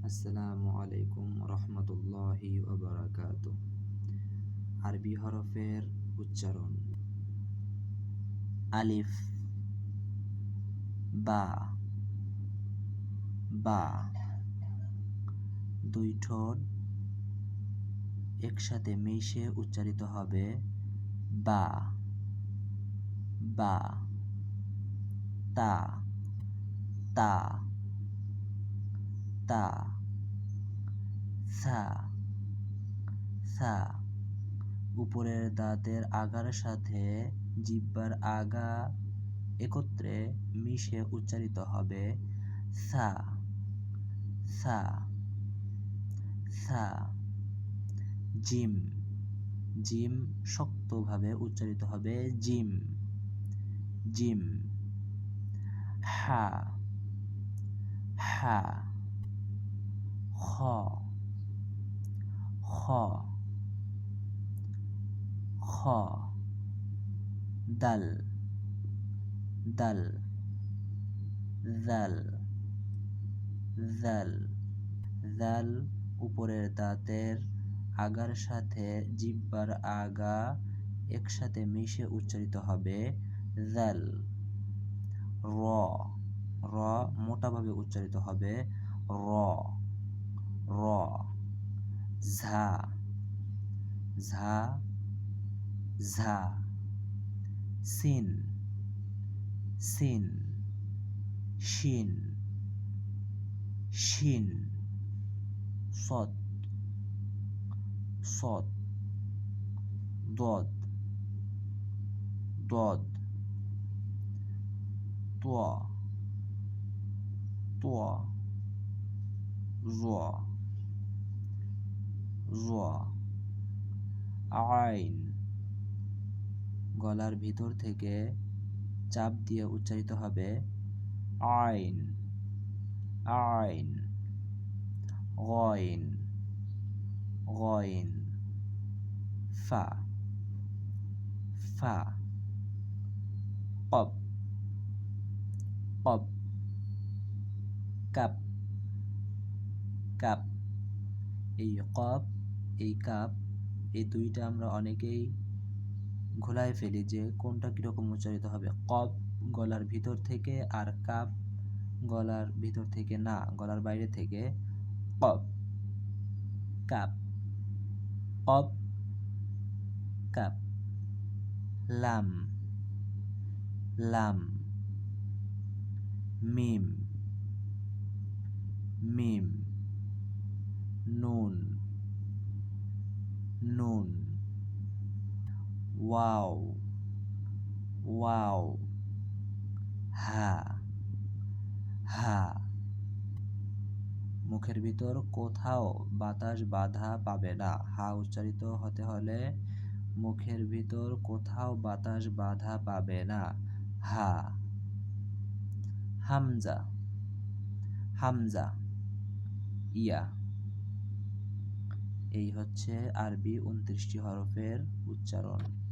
আসসালামু আলাইকুম রহমতুল্লাহি ওয়া বারাকাতুহু। আরবি হরফের উচ্চারণ: আলিফ, বা, বা। দুই ঠোঁট একসাথে মিশে উচ্চারিত হবে বা, বা। তা, তা, তা। সা, সা। উপরের দাঁতের আগার সাথে জিহ্বার আগা একত্রে মিশে উচ্চারিত হবে সা, সা, সা। জিম, জিম শক্তভাবে উচ্চারিত হবে জিম, জিম। হা, হা। খ, খ, খ। দাল, দাল, দাল, দাল। দাল উপরের দাঁতের আগার সাথে জিহ্বার আগা একসাথে মিশে উচ্চারিত হবে দাল। র, র মোটাভাবে উচ্চারিত হবে র, র। ঝা, ঝা, ঝা। সিন, সিন, শিন, শিন। সদ, সদ। দদ, দদ। তোয়া, তোয়া। জোয়া, জোয়া। আইন, গলার ভিতর থেকে চাপ দিয়ে উচ্চারিত হবে আইন, আইন। গইন, গইন। ফা, ফা। কব, কব। Cup, cup. এই কব, এই কাপ, এই দুইটা আমরা অনেকেই ঘোলায় ফেলি যে কোনটা কীরকম উচ্চারিত হবে। কব গলার ভিতর থেকে, আর কাপ গলার ভিতর থেকে না, গলার বাইরে থেকে। কব, কাপ, কব, কাপ। লাম, লাম। মিম, মিম। নুন, নুন। ওয়াও, ওয়াও। হা, হা। মুখের ভিতর কোথাও বাতাস বাধা পাবে না। হা উচ্চারিত হতে হলে মুখের ভিতর কোথাও বাতাস বাধা পাবে না। হা। হামজা, হামজা। ইয়া। এই হচ্ছে আরবি 29টি হরফের উচ্চারণ।